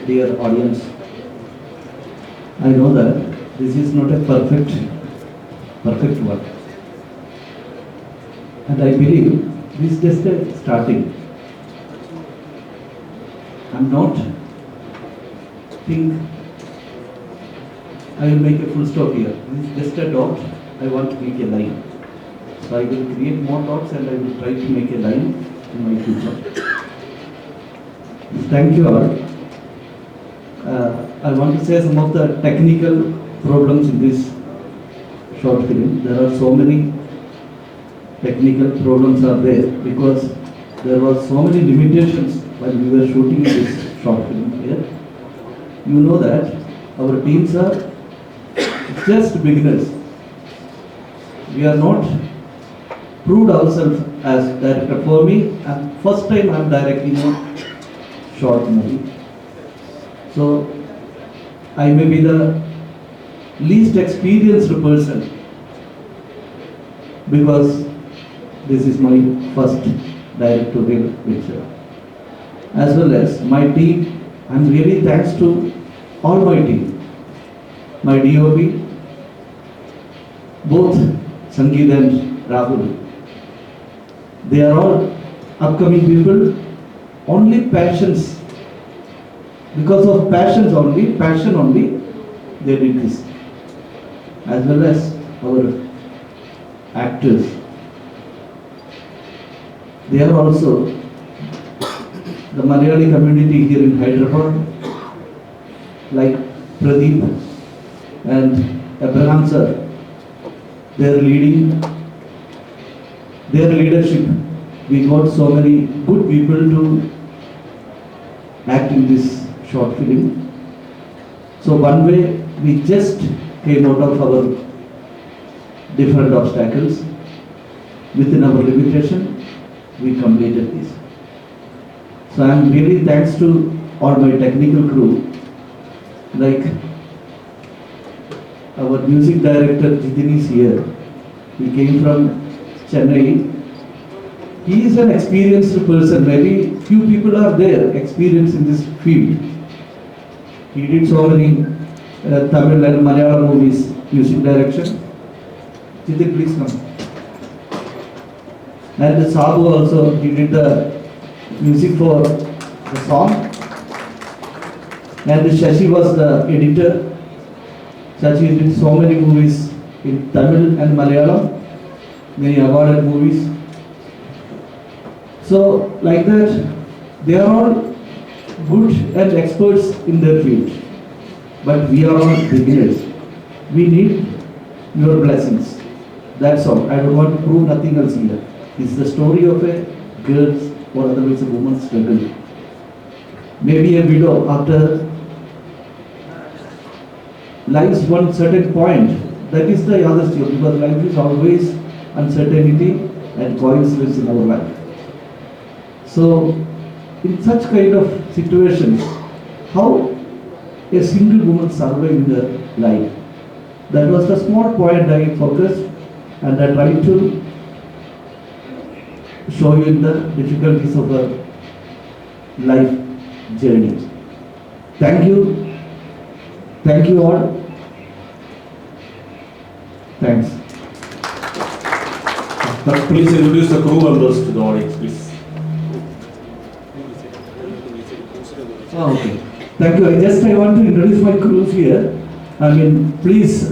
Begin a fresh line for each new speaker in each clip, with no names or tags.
dear audience, I know that this is not a perfect work. And I believe this is just a starting. I'm not think I will make a full stop here. This is just a dot. I want to make a line. So I will create more dots and I will try to make a line in my future. Thank you all. I want to say some of the technical problems in this short film. There are so many technical problems are there because there were so many limitations while we were shooting this short film here. You know that our teams are just beginners. We are not proved ourselves as director. For me, first time I am directing a short movie. So I may be the least experienced person because this is my first directorial picture. As well as my team, I am really thanks to all my team, my DOP, both Sangeet and Rahul. They are all upcoming people, only passions. Because of passion only, they did this. As well as our actors. They are also the Malayali community here in Hyderabad, like Pradeep and Abraham sir. Their leadership, we got so many good people to act in this short film. So one way we just came out of our different obstacles. Within our limitation, we completed this. So I am really thanks to all my technical crew, like our music director Jitin is here. He came from Chennai. He is an experienced person. Maybe few people are there experienced in this field. He did so many Tamil and Malayalam movies, music direction. Jitin, please come. And Sabu also, he did the music for the song. And Shashi was the editor. Shashi did so many movies in Tamil and Malayalam, many awarded movies. So, like that, they are all good and experts in their field. But we are all beginners. We need your blessings. That's all. I don't want to prove nothing else here. This is the story of a girl's or otherwise a woman's struggle. Maybe a widow after life's one certain point. That is the other story, because life is always uncertainty and coincidence in our life. So, in such kind of situations, how a single woman survived in her life. That was the small point I focused, and I tried to show you the difficulties of her life journey. Thank you. Thank you all. Thanks.
Please introduce the crew members to the audience, please.
Okay. Thank you. I want to introduce my crews here. Please,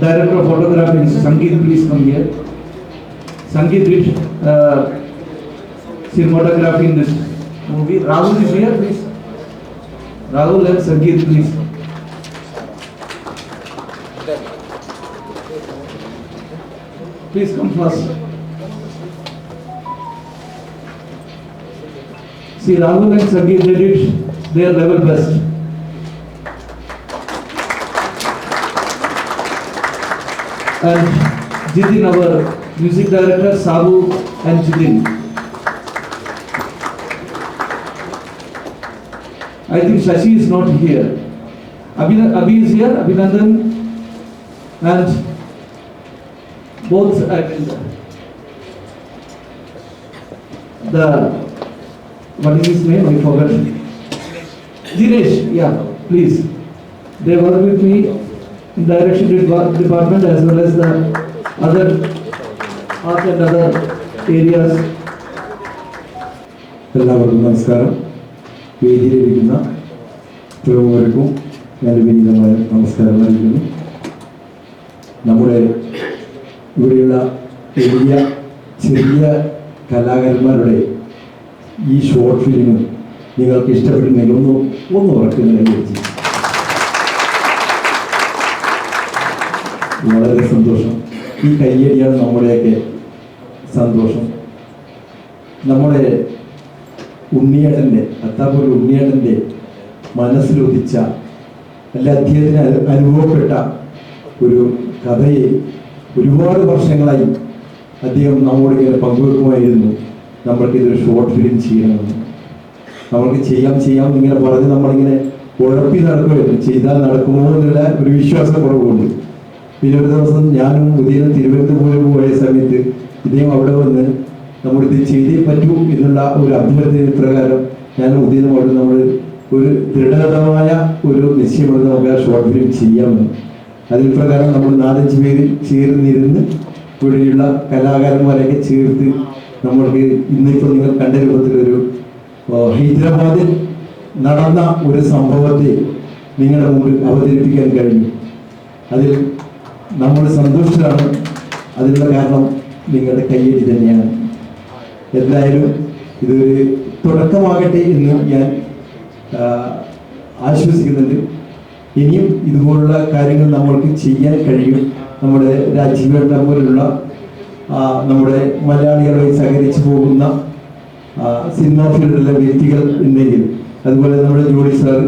Director of Photography, Sangeet, please come here. Sangeet did cinematography in this movie. Rahul is here, please. Rahul and Sangeet, please. Please come first. See, Rahul and Sangeet, they did their level best. And Jitin, our music director, Sabu and Jitin. I think Shashi is not here. Abhi is here, Abhinandan, and both, the what is his name? I forgot. Dinesh, yeah, please. They work with me in direction department as well as the other art and other areas.
എല്ലാവർക്കും നമസ്കാരം. വേദിയിലിരിക്കുന്ന പ്രമുഖർക്കും ഞാൻ വിനീതമായ നമസ്കാരം നൽകുന്നു. നമ്മുടെ ഇവിടെയുള്ള വലിയ ചെറിയ കലാകാരന്മാരുടെ ഈ ഷോർട്ട് ഫിലിം നിങ്ങൾക്ക് ഇഷ്ടപ്പെട്ടിട്ടുണ്ടെങ്കിൽ ഒന്ന് ഉറക്കുന്നതിനെ വളരെ സന്തോഷം. ഈ കയ്യടിയാണ് നമ്മുടെയൊക്കെ സന്തോഷം. നമ്മുടെ ഉണ്ണിയേട്ടൻ്റെ അത്താപ്പൂർ ഉണ്ണിയേട്ടൻ്റെ മനസ്സിലൊതിച്ച അല്ല അദ്ദേഹത്തിന് അനുഭവപ്പെട്ട ഒരു കഥയെ ഒരുപാട് വർഷങ്ങളായി അദ്ദേഹം നമ്മോട് ഇങ്ങനെ പങ്കുവെക്കുമായിരുന്നു. നമ്മൾക്കിതൊരു ഷോർട്ട് ഫിലിം ചെയ്യണമെന്ന്, നമ്മൾക്ക് ചെയ്യാം എന്നിങ്ങനെ പറഞ്ഞ് നമ്മളിങ്ങനെ ഉഴപ്പി നടക്കുമായിരുന്നു. ചെയ്താൽ നടക്കുമോ എന്നുള്ള ഒരു വിശ്വാസക്കുറവുണ്ട്. പിന്നെ ഒരു ദിവസം ഞാനും ഉദയനും തിരുവനന്തപുരം പോയ സമയത്ത് ഇദ്ദേഹം അവിടെ വന്ന് നമ്മളിത് ചെയ്തേ പറ്റൂ എന്നുള്ള ഒരു അഭ്യർത്ഥന പ്രകാരം ഞാനും ഉദയനും അവിടെ നമ്മൾ ഒരു ദൃഢമായ ഒരു നിശ്ചയമെടുത്ത് നമുക്ക് ആ ഷോർട്ട് ഫിലിം ചെയ്യാമെന്ന്. അതിൽ പ്രകാരം നമ്മൾ 4-5 പേര് ചേർന്നിരുന്ന് ഇവിടെയുള്ള കലാകാരന്മാരെയൊക്കെ ചേർത്ത് നമ്മൾക്ക് ഇന്നിപ്പോൾ നിങ്ങൾ കണ്ട രൂപത്തിലൊരു ഹൈദരാബാദിൽ നടന്ന ഒരു സംഭവത്തെ നിങ്ങളുടെ മുമ്പിൽ അവതരിപ്പിക്കാൻ കഴിഞ്ഞു. അതിൽ നമ്മൾ സന്തോഷത്തിലാണ്. അതിനുള്ള കാരണം നിങ്ങളുടെ കയ്യടി തന്നെയാണ്. എന്തായാലും ഇതൊരു തുടക്കമാകട്ടെ എന്ന് ഞാൻ ആശ്വസിക്കുന്നുണ്ട്. ഇനിയും ഇതുപോലുള്ള കാര്യങ്ങൾ നമ്മൾക്ക് ചെയ്യാൻ കഴിയും. നമ്മുടെ രാജീവേട്ട പോലുള്ള നമ്മുടെ മലയാളികളുമായി സഹകരിച്ചു പോകുന്ന സിനിമാ ഫീൽഡിലെ വ്യക്തികൾ ഉണ്ടെങ്കിൽ, അതുപോലെ നമ്മുടെ ജോഡി സാർ,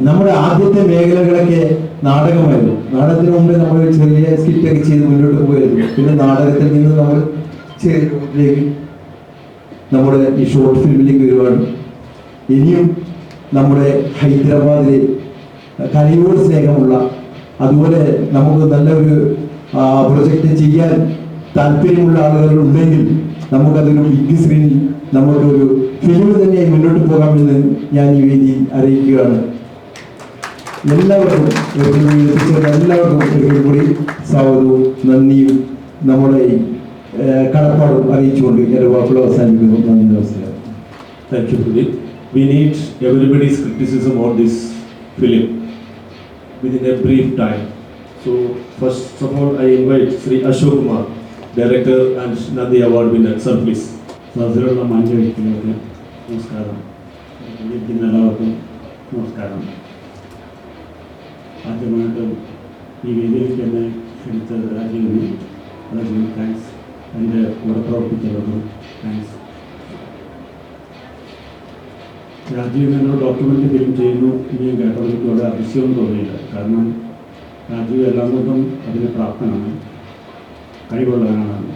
നമ്മുടെ ആദ്യത്തെ മേഖലകളൊക്കെ നാടകമായിരുന്നു. നാടകത്തിന് മുമ്പേ നമ്മൾ ചെറിയ സ്കിറ്റൊക്കെ ചെയ്ത് മുന്നോട്ട് പോയിരുന്നു. പിന്നെ നാടകത്തിൽ നിന്ന് നമ്മൾ ചെറിയ നമ്മുടെ ഈ ഷോർട്ട് ഫിലിമിലേക്ക് വരുവാണ്. ഇനിയും നമ്മുടെ ഹൈദരാബാദിലെ കലയോട് സ്നേഹമുള്ള, അതുപോലെ നമുക്ക് നല്ലൊരു പ്രൊജക്റ്റ് ചെയ്യാൻ താല്പര്യമുള്ള ആളുകൾ ഉണ്ടെങ്കിൽ നമുക്കതൊരു ബിഗ് സ്ക്രീനിൽ നമുക്കൊരു ഫിലിം തന്നെ മുന്നോട്ട് പോകാമെന്ന് ഞാൻ ഈ വേദി അറിയിക്കുകയാണ്. എല്ലാവർക്കും ഒരിക്കൽ കൂടി സ്വാഗതവും നന്ദിയും നമ്മുടെ കടപ്പാടും അറിയിച്ചുകൊണ്ട് എൻ്റെ വാക്കുകൾ അവസാനിക്കുന്നു. നന്ദി, നമസ്കാരം.
Thank you, Pradeep. We need everybody's criticism on this film within a brief time. So, first of all, I invite Sri Ashok Kumar, Director and Nandi Award winner. Sir, please.
സഹോദരമുള്ള മാന്യ വ്യക്തികൾക്ക് നമസ്കാരം. എല്ലാവർക്കും നമസ്കാരം. ആദ്യമായിട്ട് ഈ വേദിയിലേക്ക് എന്നെ ക്ഷണിച്ച രാജീവിന് വളരെ താങ്ക്സ്. എൻ്റെ കൂടെ പ്രവർത്തിച്ചവർക്കും താങ്ക്സ്. രാജീവ് എന്നൊരു ഡോക്യുമെൻ്ററി ഫിലിം ചെയ്യുന്നു എന്ന് ഞാൻ കേട്ടപ്പോൾ എനിക്ക് വളരെ അതിശയം തോന്നിയില്ല. കാരണം രാജീവ് എല്ലാം കൊണ്ടും അതിന് പ്രാപ്തനാണ്, കഴിവുള്ളവനാണ്.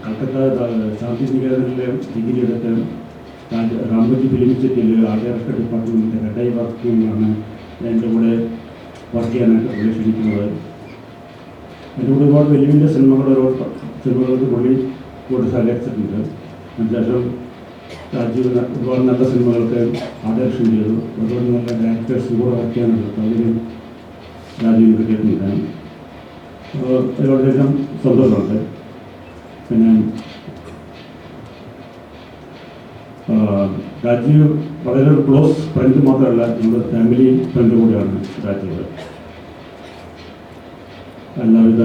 കൽക്കത്ത ശാന്തി നികേതനിലെ ഡിഗ്രി എടുത്ത് രാമോജി ഫിലിം സിറ്റിയിൽ ആർട്ട് ഡയറക്ടർ ഡിപ്പാർട്ട്മെൻറ്റിൻ്റെ ഹെഡായി വർക്ക് ചെയ്യുന്നതാണ് എൻ്റെ കൂടെ വർക്ക് ചെയ്യാനായിട്ട് പുള്ളി ക്ഷണിക്കുന്നത്. എൻ്റെ കൂടെ ഒരുപാട് വലിയ വലിയ സിനിമകൾക്ക് പുള്ളി കൂടെ സഹകരിച്ചിട്ടുണ്ട്. അതിനുശേഷം രാജീവ് ഒരുപാട് നല്ല സിനിമകൾക്ക് ആദർശം ചെയ്തു. ഒരുപാട് നല്ല ഡയറക്ടേഴ്സ് കൂടെ വർക്ക് ചെയ്യാനുണ്ട്. അതിന് രാജീവ് കിട്ടിയിട്ടുണ്ട്. വളരെയധികം സന്തോഷമുണ്ട്. പിന്നെ രാജീവ് വളരെ ക്ലോസ് ഫ്രണ്ട് മാത്രമല്ല, നമ്മുടെ ഫാമിലി ഫ്രണ്ട് കൂടിയാണ് രാജീവ്. എല്ലാവിധ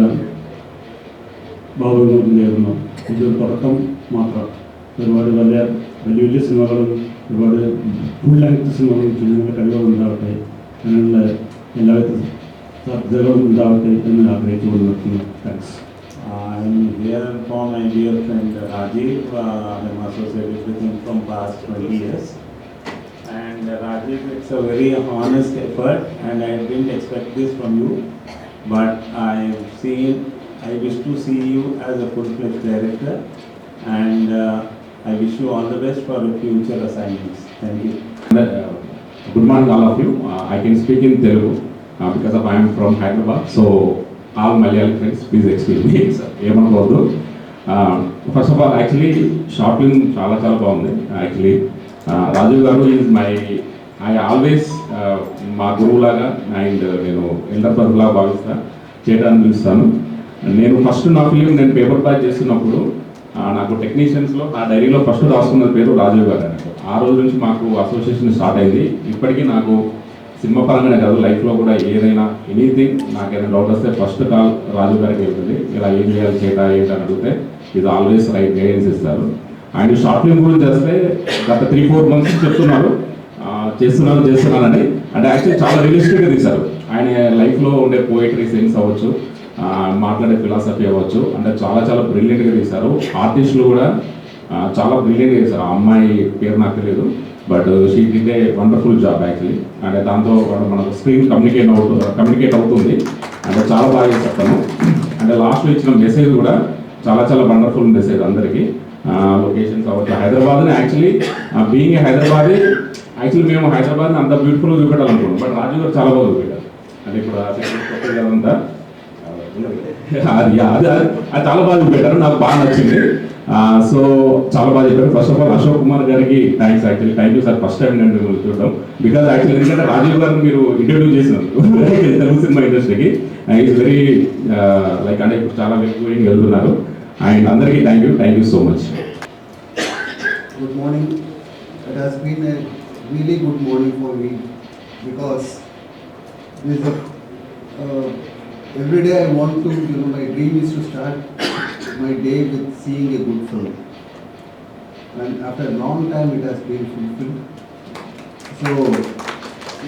ഭാവങ്ങളും നേരുന്നു. ഇതൊരു തുടക്കം മാത്രം. ഒരുപാട് വലിയ വലിയ സിനിമകളും ഒരുപാട് ഫുൾ ലെങ്ത് സിനിമകളും ജനങ്ങളുടെ കഴിവുകളുണ്ടാവട്ടെ, അങ്ങനെയുള്ള എല്ലാവിധ സാധ്യതകളും ഉണ്ടാവട്ടെ എന്ന് ആഗ്രഹിച്ചുകൊണ്ട് നിർത്തുന്നു. Thanks.
I'm here for my dear friend Rajiv. I'm associated with him from past 20 years. And Rajiv, it's a very honest effort, and I didn't expect this from you. But I wish to see you as a full-fledged director, and I wish you all the best for your future assignments. Thank you.
Good morning, all of you. I can speak in Telugu because I am from Hyderabad. So all Malayali friends, please excuse me. ఏమనుకోవద్దు. First of all actually short film చాలా చాలా బాగుంది actually. Rajiv గారు is my I always మా గురువులాగా and నేను elder బ్రదర్లా భావిస్తా, చేయడానికి పిలుస్తాను. నేను ఫస్ట్ నా ఫిలిం నేను పేపర్ బ్యాక్ చేస్తున్నప్పుడు నాకు టెక్నీషియన్స్లో నా డైరీలో ఫస్ట్ రాసుకున్న పేరు రాజీవ్ గారు అని. ఆ రోజు నుంచి మాకు అసోసియేషన్ స్టార్ట్ అయింది. ఇప్పటికీ నాకు సినిమా పరంగానే కాదు, లైఫ్లో కూడా ఏదైనా ఎనీథింగ్ నాకు ఏదైనా డౌట్ వస్తే ఫస్ట్ కాల్ రాజు గారికి వెళ్తుంది. ఇలా ఏం చేయాలి చేయటా ఏంటని అడిగితే ఇది ఆల్వేస్ రైట్ గైడెన్స్ ఇస్తారు. అండ్ షార్ట్ ఫిల్మ్ గురించి చేస్తే గత 3-4 months చెప్తున్నారు చేస్తున్నానని. అంటే యాక్చువల్లీ చాలా రియలిస్టిక్గా తీశారు. ఆయన లైఫ్లో ఉండే పోయిటరీ సెన్స్ అవ్వచ్చు, మాట్లాడే ఫిలాసఫీ అవ్వచ్చు, అంటే చాలా చాలా బ్రిలియంట్గా తీశారు. ఆర్టిస్టులు కూడా చాలా బ్రిలియంట్గా చేశారు. ఆ అమ్మాయి పేరు నాకు తెలియదు, but she did a wonderful job actually. అంటే దాంతో మనకు స్క్రీన్ కమ్యూనికేట్ అవుతుంది. అంటే చాలా బాగా చేస్తాను. అంటే లాస్ట్లో ఇచ్చిన మెసేజ్ కూడా చాలా చాలా వండర్ఫుల్ మెసేజ్ అందరికీ. లొకేషన్స్ అవ్వచ్చు, హైదరాబాద్ని యాక్చువల్లీ బీయింగ్ హైదరాబాద్ యాక్చువల్లీ మేము హైదరాబాద్ని అంత బ్యూటిఫుల్గా చూపెట్టాలనుకున్నాం, బట్ రాజు గారు చాలా బాగా చూపెట్టారు. అంటే ఇప్పుడు అదంతా అది చాలా బాగా చూపెట్టారు, నాకు బాగా నచ్చింది. సో చాలా బాగా చెప్పారు. First of all Ashok Kumar గారికి thanks actually. Thank you sir, first time నేను చూడడం. బికాజ్ యాక్చువల్లీ ఎందుకంటే రాజీవ్ గారిని మీరు ఇంట్రడ్యూస్ చేసినందుకు తెలుగు సినిమా ఇండస్ట్రీకి ఈజ్ వెరీ లైక్ అంటే ఇప్పుడు చాలా ఎక్కువ వెళ్తున్నారు. అండ్ అందరికీ thank you so much.
Good morning. It has been a really good morning for me because this every day I want to, my dream is to start my day with seeing a good film. And after a long time it has been fulfilled. So,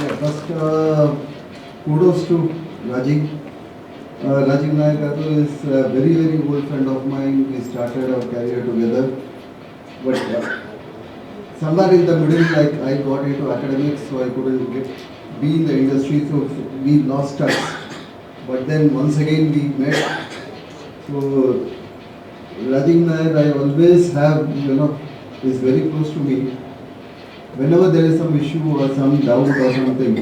yeah, first kudos to Rajiv. Rajiv Nayak is a very old friend of mine. We started our career together. But somewhere in the middle, like I got into academics, so I couldn't be in the industry, so we lost touch. But then once again we met. So Rajiv Nair, I always have, is very close to me. Whenever there is some issue or some doubt or something,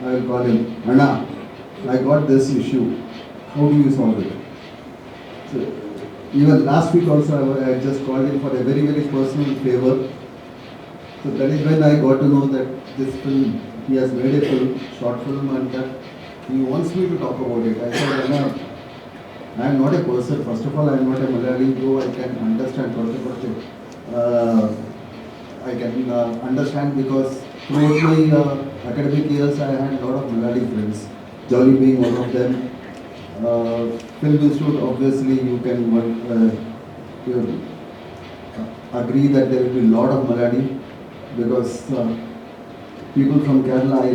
I will call him, Anna, I got this issue. How do you solve it? So, even last week also I just called him for a very personal favor. So that is when I got to know that this film, he has made a film, short film, and that he wants me to talk about it. I said, Anna, I am not a person, first of all I am not a Malayali, though I can understand I can understand because throughout my academic years I had a lot of Malayali friends, Jolly being one of them. Film Institute, obviously you can agree that there will be a lot of Malayali because people from Kerala, I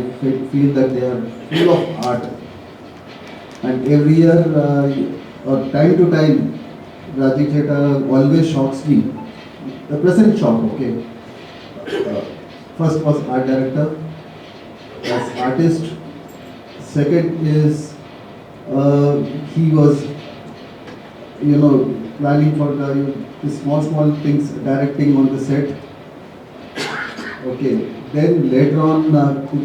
feel that they are full of art. And every year, or time to time, Rajiv Cheta always shocks me. The present shock, okay. First was art director, as artist. Second is he was, planning for the small things, directing on the set. Okay. Then later on,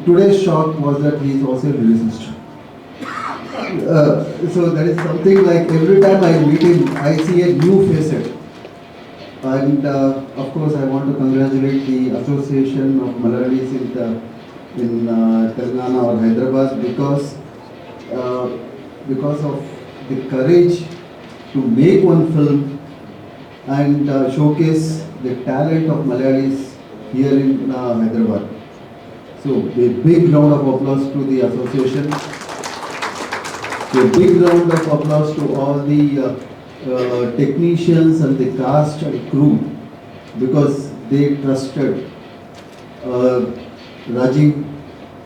today's shock was that he is also a lyricist. So that is something like every time I meet him, I see a new facet. And of course, I want to congratulate the Association of Malayalis in Telangana or Hyderabad because of the courage to make one film and showcase the talent of Malayalis here in Hyderabad. So a big round of applause to the association. A big round of applause to all the technicians and the cast and crew because they trusted Rajiv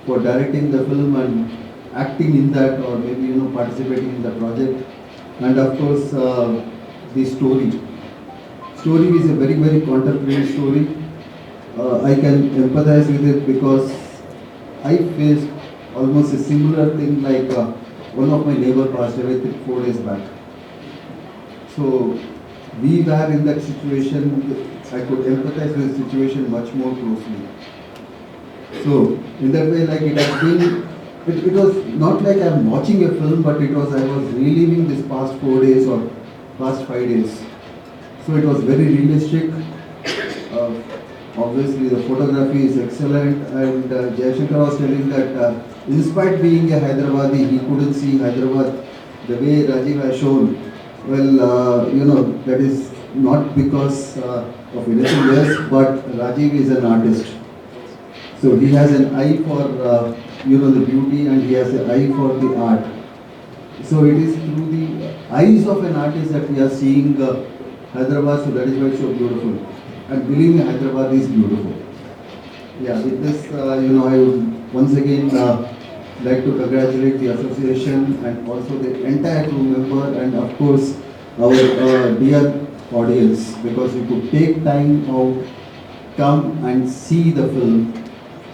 for directing the film and acting in that, or maybe participating in the project. And of course the story is a very contemporary story. I can empathize with it because I faced almost a similar thing, like one of my neighbor passed away 4 days back. So we were in that situation. I could empathize with the situation much more closely. So in that way, like it has been, it was not like I am watching a film, but it was I was reliving this past 4 days or past 5 days. So it was very realistic. Uh, Obviously, the photography is excellent, and Jayashankar was telling that in spite being a Hyderabadi, he couldn't see Hyderabad the way Rajiv has shown. Well, that is not because of anything else, but Rajiv is an artist. So he has an eye for the beauty, and he has an eye for the art. So it is through the eyes of an artist that we are seeing Hyderabad. So that is why it's so beautiful. And believe me, Hyderabad is beautiful. Yeah, with this, I would once again like to congratulate the association and also the entire crew member, and of course our dear audience, because you could take time out, come and see the film.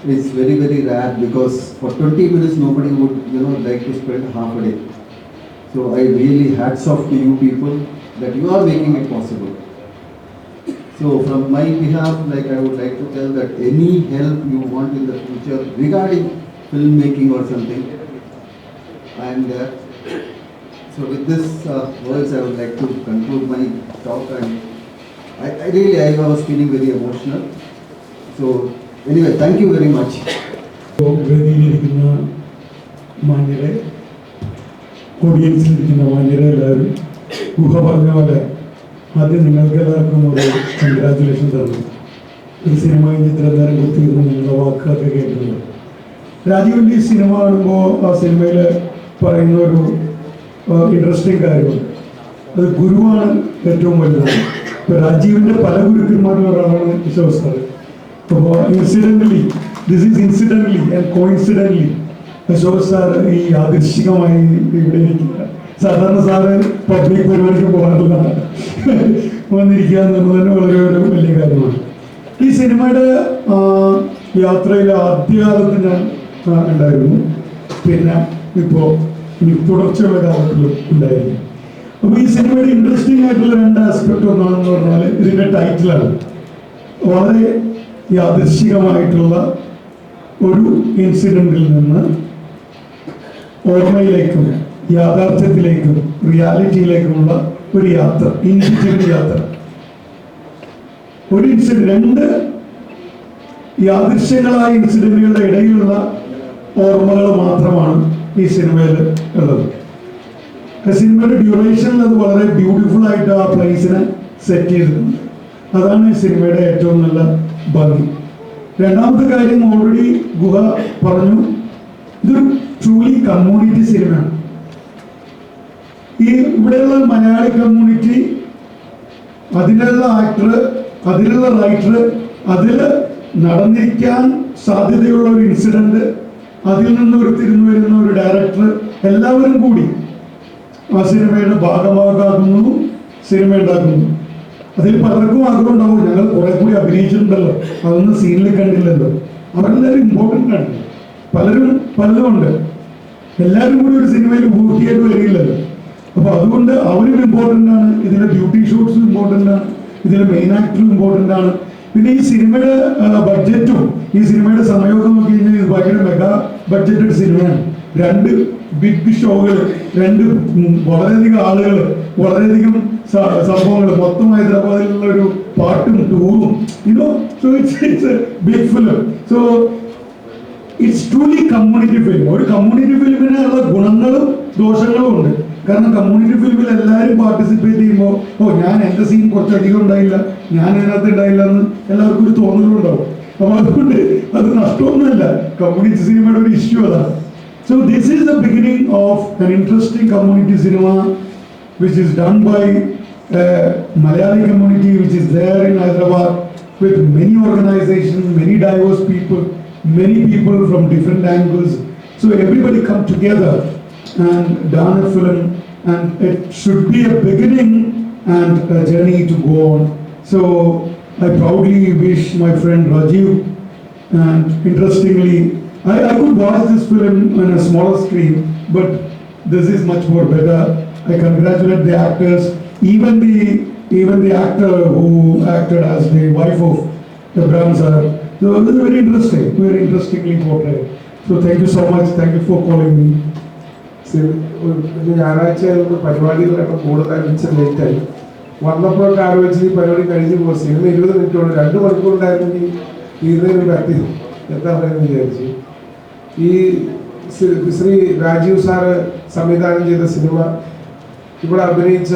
It's very, very rare, because for 20 minutes nobody would like to spend half a day. So I really hats off to you people that you are making it possible. So from my behalf, I would like to tell that any help you want in the future regarding filmmaking or something, I am there. So with this words, I would like to conclude my talk, and I was feeling very emotional. So anyway, thank you very much.
വേദിയിലിരിക്കുന്ന മാന്യരെ, ഓഡിയൻസിലിരിക്കുന്ന മാന്യരെ എല്ലാവരും, ഗുഹ പറഞ്ഞ പോലെ ആദ്യം നിങ്ങൾക്ക് എല്ലാവർക്കും ഒരു congratulation തന്നു. ഒരു സിനിമ കഴിഞ്ഞ് ഇത്ര നേരം കുത്തിയിരുന്ന് നിങ്ങളുടെ വാക്കുകളൊക്കെ കേൾക്കുന്നത്. രാജീവിൻ്റെ ഈ സിനിമ കാണുമ്പോൾ ആ സിനിമയിൽ പറയുന്ന ഒരു ഇൻട്രസ്റ്റിംഗ് കാര്യമുണ്ട്. അത് ഗുരുവാണ് ഏറ്റവും വലുത്. ഇപ്പോൾ രാജീവിൻ്റെ പല ഗുരുക്കന്മാരിൽ ഒരാളാണ് അശോക് സാർ. അപ്പോൾ ഇൻസിഡൻ്റലി ആൻഡ് കോയിൻസിഡൻ്റലി അശോക് സാർ ഈ യാദൃശ്ചികമായി ഇവിടെ ഇരിക്കുക. സാധാരണ സാറ് പബ്ലിക് പരിപാടിക്ക് പോകാറില്ല, വന്നിരിക്കുക എന്നുള്ളത് തന്നെ വളരെ ഒരു വലിയ കാര്യമാണ്. ഈ സിനിമയുടെ യാത്രയിൽ ആദ്യകാലത്ത് ഞാൻ ഉണ്ടായിരുന്നു, പിന്നെ ഇപ്പോൾ ഇനി തുടർച്ചയുള്ള കാലത്തിലും ഉണ്ടായിരുന്നു. അപ്പോൾ ഈ സിനിമയുടെ ഇൻട്രസ്റ്റിംഗ് ആയിട്ടുള്ള രണ്ട് ആസ്പെക്ട് ഒന്നാണെന്ന് പറഞ്ഞാൽ ഇതിൻ്റെ ടൈറ്റിലാണ്. വളരെ യാദൃശ്ചികമായിട്ടുള്ള ഒരു ഇൻസിഡൻറ്റിൽ നിന്ന് ഓർമ്മയിലേക്കും യാഥാർത്ഥ്യത്തിലേക്കും റിയാലിറ്റിയിലേക്കുമുള്ള ഒരു യാത്ര, ഇൻഡിവിജ്വൽ യാത്ര. ഒരു ഇൻസിഡന്റ്, രണ്ട് യാദൃശ്യങ്ങളായ ഇൻസിഡന്റുകളുടെ ഇടയിലുള്ള ഓർമ്മകൾ മാത്രമാണ് ഈ സിനിമയിൽ ഉള്ളത്. സിനിമയുടെ ഡ്യൂറേഷനിൽ അത് വളരെ ബ്യൂട്ടിഫുൾ ആയിട്ട് ആ പ്ലേസിനെ സെറ്റ് ചെയ്തിട്ടുണ്ട്. അതാണ് ഈ സിനിമയുടെ ഏറ്റവും നല്ല ഭംഗി. രണ്ടാമത്തെ കാര്യം ഓൾറെഡി ഗുഹ പറഞ്ഞു, ഇതൊരു ട്രൂലി കമ്മ്യൂണിറ്റി സിനിമയാണ്. ഈ ഇവിടെയുള്ള മലയാളി കമ്മ്യൂണിറ്റി, അതിലുള്ള ആക്ടർ, അതിലുള്ള റൈറ്റർ, അതിൽ നടന്നിരിക്കാൻ സാധ്യതയുള്ള ഒരു ഇൻസിഡന്റ്, അതിൽ നിന്ന് ഉരുത്തിരിഞ്ഞു വരുന്ന ഒരു ഡയറക്ടർ, എല്ലാവരും കൂടി ആ സിനിമയുടെ ഭാഗമാകാകുന്നു, സിനിമ ഉണ്ടാക്കുന്നു. അതിൽ പലർക്കും ആഗ്രഹം ഉണ്ടാവും, ഞങ്ങൾ കുറെ കൂടി അഭിനയിച്ചിട്ടുണ്ടല്ലോ, അതൊന്നും സീനിൽ കണ്ടില്ലല്ലോ. അവരെല്ലാവരും ഇമ്പോർട്ടൻ്റ് ആണ്. പലരും ഉണ്ട്. എല്ലാവരും കൂടി ഒരു സിനിമയിൽ പൂർത്തിയായിട്ട് വരികയില്ലല്ലോ. അപ്പോൾ അതുകൊണ്ട് അവരും ഇമ്പോർട്ടൻ്റ് ആണ്, ഇതിലെ ബ്യൂട്ടി ഷൂട്ട്സും ഇമ്പോർട്ടൻ്റ് ആണ്, ഇതിലെ മെയിൻ ആക്ടറും ഇമ്പോർട്ടൻ്റ് ആണ്. പിന്നെ ഈ സിനിമയുടെ ബഡ്ജറ്റും ഈ സിനിമയുടെ സമയമൊക്കെ നോക്കി കഴിഞ്ഞാൽ ഇത് ഭയങ്കര മെഗാ ബഡ്ജറ്റഡ് സിനിമയാണ്. രണ്ട് ബിഗ് ഷോകൾ, രണ്ട് വളരെയധികം ആളുകൾ, വളരെയധികം സംഭവങ്ങൾ, മൊത്തം ഹൈദരാബാദിലുള്ള ഒരു പാട്ടും ടൂറും, so it's a big film. So it's truly community film. ഒരു കമ്മ്യൂണിറ്റി ഫിലിമിനുള്ള ഗുണങ്ങളും ദോഷങ്ങളും ഉണ്ട്. കാരണം കമ്മ്യൂണിറ്റി ഫിലിമിൽ എല്ലാവരും പാർട്ടിസിപ്പേറ്റ് ചെയ്യുമ്പോൾ ഞാൻ എൻ്റെ സീൻ കുറച്ചധികം ഉണ്ടായില്ല, ഞാൻ അതിനകത്ത് ഉണ്ടായില്ല എന്ന് എല്ലാവർക്കും ഒരു തോന്നലുണ്ടാവും. അപ്പോൾ അതുകൊണ്ട് അത് നഷ്ടമൊന്നുമല്ല, കമ്മ്യൂണിറ്റി സിനിമയുടെ ഒരു ഇഷ്യൂ അതാണ്. So this is the beginning of an interesting community cinema which is done by Malayali community which is there in Hyderabad with many organizations, many diverse people, many people from different angles. So everybody come together and done a film, and it should be a beginning and a journey to go on. So I proudly wish my friend Rajiv, and interestingly I could watch this film on a smaller screen, but this is much more better. I congratulate the actors, even the actor who acted as the wife of Abraham sir. So this is very interestingly portrayed. So thank you so much. Thank you for calling me.
ഞായറാഴ്ച പരിപാടികളൊക്കെ കൂടുതൽ ലേറ്റായി. വന്നപ്പോഴൊക്കെ ആലോചിച്ച് ഈ പരിപാടി കഴിഞ്ഞു പോകും. Cinema 20 മിനിറ്റുള്ളൂ, 2 മണിക്കൂർ ഉണ്ടായിരുന്നെങ്കിൽ ഇതിനൊരു കത്തി എന്താ പറയുന്നത് വിചാരിച്ചു. ഈ ശ്രീ രാജീവ് സാറ് സംവിധാനം ചെയ്ത സിനിമ ഇവിടെ അഭിനയിച്ച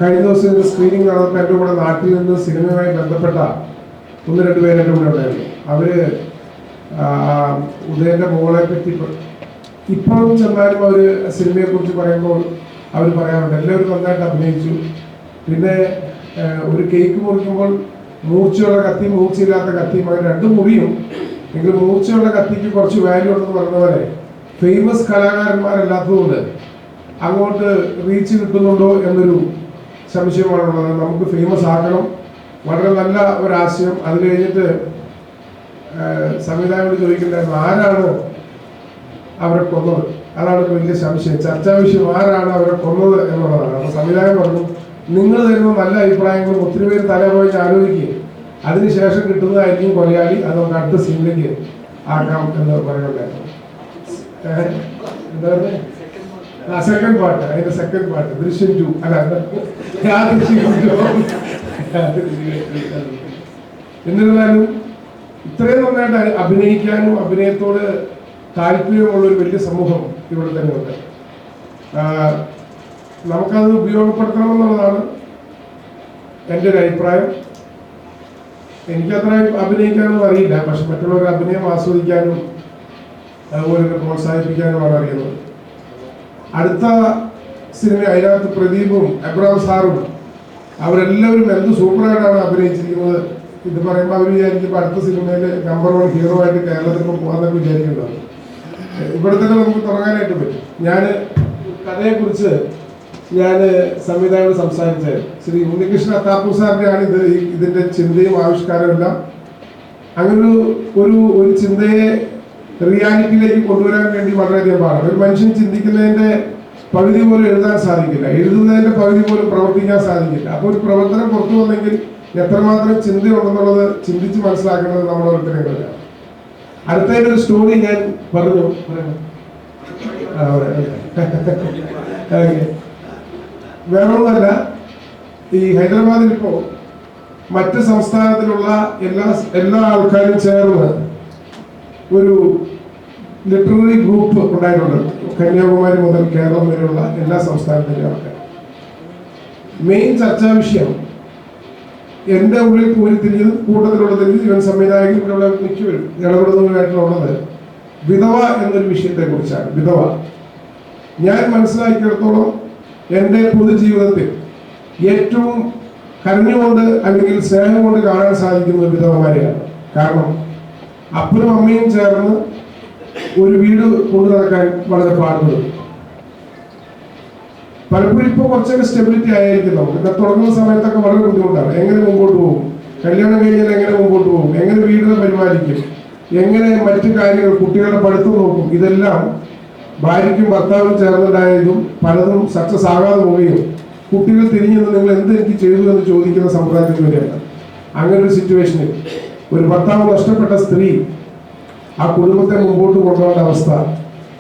കഴിഞ്ഞ ദിവസം സ്ക്രീനിങ് നടന്നപ്പോൾ എൻ്റെ കൂടെ നാട്ടിൽ നിന്ന് സിനിമയുമായി ബന്ധപ്പെട്ട 1-2 പേര് എൻ്റെ കൂടെ ഉണ്ടായിരുന്നു. അവര് ഉദയൻ്റെ മോളെ പറ്റി ഇപ്പോഴും ചെന്നാലും അവർ സിനിമയെക്കുറിച്ച് പറയുമ്പോൾ അവർ പറയാറുണ്ട് എല്ലാവരും നന്നായിട്ട് അഭിനയിച്ചു. പിന്നെ ഒരു കേക്ക് മുറിക്കുമ്പോൾ മൂർച്ചയുള്ള കത്തിയും മൂർച്ചയില്ലാത്ത കത്തിയും അങ്ങനെ 2 മുറിയും എങ്കിലും മൂർച്ചയുള്ള കത്തിക്ക് കുറച്ച് വാല്യൂ ഉണ്ടെന്ന് പറഞ്ഞ പോലെ ഫേമസ് കലാകാരന്മാരല്ലാത്തതുകൊണ്ട് അങ്ങോട്ട് റീച്ച് കിട്ടുന്നുണ്ടോ എന്നൊരു സംശയമാണുള്ളത്. നമുക്ക് ഫേമസ് ആക്കണം, വളരെ നല്ല ഒരാശയം. അത് കഴിഞ്ഞിട്ട് സംവിധായകരോട് ചോദിക്കേണ്ടായിരുന്നു ആരാണ് അവരെ കൊന്നത്, അതാണ് വലിയ സംശയം. ചർച്ചാ വിഷയം ആരാണ് അവരെ കൊന്നത് എന്നുള്ളതാണ്. അപ്പോൾ സംവിധായകൻ പറഞ്ഞു നിങ്ങൾ തരുന്ന നല്ല അഭിപ്രായങ്ങളും ഒത്തിരി പേര് തലപോയി ആലോചിക്കുകയും അതിനുശേഷം കിട്ടുന്നതായിരിക്കും കൊലയാളി, അത് നമുക്ക് അടുത്ത സീനിലേക്ക് ആക്കാം എന്ന് പറയുന്നുണ്ടായിരുന്നു. എന്താ പറയുക, സെക്കൻഡ് പാർട്ട്, അതിന്റെ സെക്കൻഡ് പാർട്ട് ദൃശ്യം 2 അല്ല എന്നിരുന്നാലും ഇത്രയും നന്നായിട്ട് അഭിനയിക്കാനും അഭിനയത്തോട് താല്പര്യമുള്ള ഒരു വലിയ സമൂഹം ഇവിടെ തന്നെ ഉണ്ട്. നമുക്കത് ഉപയോഗപ്പെടുത്തണമെന്നുള്ളതാണ് എൻ്റെ ഒരു അഭിപ്രായം. എനിക്കത്ര അഭിനയിക്കാനൊന്നും അറിയില്ല, പക്ഷെ മറ്റുള്ളവരുടെ അഭിനയം ആസ്വദിക്കാനും അതുപോലെ തന്നെ പ്രോത്സാഹിപ്പിക്കാനുമാണ് അറിയുന്നത്. അടുത്ത സിനിമ അതിനകത്ത് പ്രദീപും എബ്രഹാം സാറും അവരെല്ലാവരും എന്ത് സൂപ്പറായിട്ടാണ് അഭിനയിച്ചിരിക്കുന്നത്. ഇത് പറയുമ്പോൾ അവർ വിചാരിക്കുമ്പോൾ അടുത്ത സിനിമയിൽ നമ്പർ 1 ഹീറോ ആയിട്ട് കേരളത്തിൽ പോകാന്നൊക്കെ വിചാരിക്കുന്നുണ്ടാവും. ഇവിടെ തന്നെ നമുക്ക് തുടങ്ങാനായിട്ട് പറ്റും. ഞാൻ കഥയെക്കുറിച്ച് സംവിധായകരോട് സംസാരിച്ചത് ശ്രീ ഉണ്ണികൃഷ്ണ അത്താപ്പൂർ സാറിൻ്റെയാണ് ഇതിൻ്റെ ചിന്തയും ആവിഷ്കാരവും എല്ലാം. അങ്ങനെ ഒരു ചിന്തയെ റിയാലിറ്റിയിലേക്ക് കൊണ്ടുവരാൻ വേണ്ടി വളരെയധികം പാടാണ്. ഒരു മനുഷ്യൻ ചിന്തിക്കുന്നതിൻ്റെ പകുതി പോലും എഴുതാൻ സാധിക്കില്ല, എഴുതുന്നതിൻ്റെ പകുതി പോലും പ്രവർത്തിക്കാൻ സാധിക്കില്ല. അപ്പോൾ ഒരു പ്രവർത്തനം പുറത്തു വന്നെങ്കിൽ എത്രമാത്രം ചിന്തയുണ്ടെന്നുള്ളത് ചിന്തിച്ച് മനസ്സിലാക്കുന്നത് നമ്മുടെ ഓരോരുത്തരെയാണ്. അടുത്തതിൻ്റെ ഒരു സ്റ്റോറി ഞാൻ പറഞ്ഞു. വേറൊന്നുമല്ല, ഈ ഹൈദരാബാദിൽ ഇപ്പോൾ മറ്റ് സംസ്ഥാനത്തിലുള്ള എല്ലാ ആൾക്കാരും ചേർന്ന് ഒരു ലിറ്റററി ഗ്രൂപ്പ് ഉണ്ടായിട്ടുണ്ട്. കന്യാകുമാരി മുതൽ കേരളം വരെയുള്ള എല്ലാ സംസ്ഥാനത്തിലെ ആൾക്കാർ. മെയിൻ ചർച്ചാ വിഷയം എൻ്റെ ഉള്ളിൽ കൂടിത്തിരിഞ്ഞത് കൂട്ടത്തിലുള്ളത് ഇവൻ സംവിധായകൻ ഇവിടെയുള്ള മിക്കവരും ഇടപെടുന്നവരായിട്ടുള്ളത് വിധവ എന്നൊരു വിഷയത്തെ കുറിച്ചാണ്. വിധവ ഞാൻ മനസ്സിലാക്കിയിടത്തോളം എൻ്റെ പൊതുജീവിതത്തിൽ ഏറ്റവും കരഞ്ഞുകൊണ്ട് അല്ലെങ്കിൽ സ്നേഹം കൊണ്ട് കാണാൻ സാധിക്കുന്നത് വിധവമാരെയാണ്. കാരണം അപ്പനും അമ്മയും ചേർന്ന് ഒരു വീട് കൊണ്ടു നടക്കാൻ വളരെ പാടുപെടും. പലപ്പോഴും ഇപ്പോൾ കുറച്ചൊക്കെ സ്റ്റെബിലിറ്റി ആയിരിക്കും. നമുക്ക് തുടങ്ങുന്ന സമയത്തൊക്കെ വളരെ ബുദ്ധിമുട്ടാണ്. എങ്ങനെ മുമ്പോട്ട് പോകും, കല്യാണം കഴിഞ്ഞാൽ എങ്ങനെ മുമ്പോട്ട് പോകും, എങ്ങനെ വീടിനെ പരിപാലിക്കും, എങ്ങനെ മറ്റു കാര്യങ്ങൾ, കുട്ടികളുടെ പഠിത്തം നോക്കും. ഇതെല്ലാം ഭാര്യയ്ക്കും ഭർത്താവിനും ചേർന്നുണ്ടായതും പലതും സക്സസ് ആകാതെ പോവുകയും കുട്ടികൾ തിരിഞ്ഞു നിങ്ങൾ എന്ത് എനിക്ക് ചെയ്തു എന്ന് ചോദിക്കുന്ന സമ്പ്രദായത്തിൽ വരെയാണ്. അങ്ങനെ ഒരു സിറ്റുവേഷനിൽ ഒരു ഭർത്താവ് നഷ്ടപ്പെട്ട സ്ത്രീ ആ കുടുംബത്തെ മുമ്പോട്ട് കൊണ്ടുപോകേണ്ട അവസ്ഥ,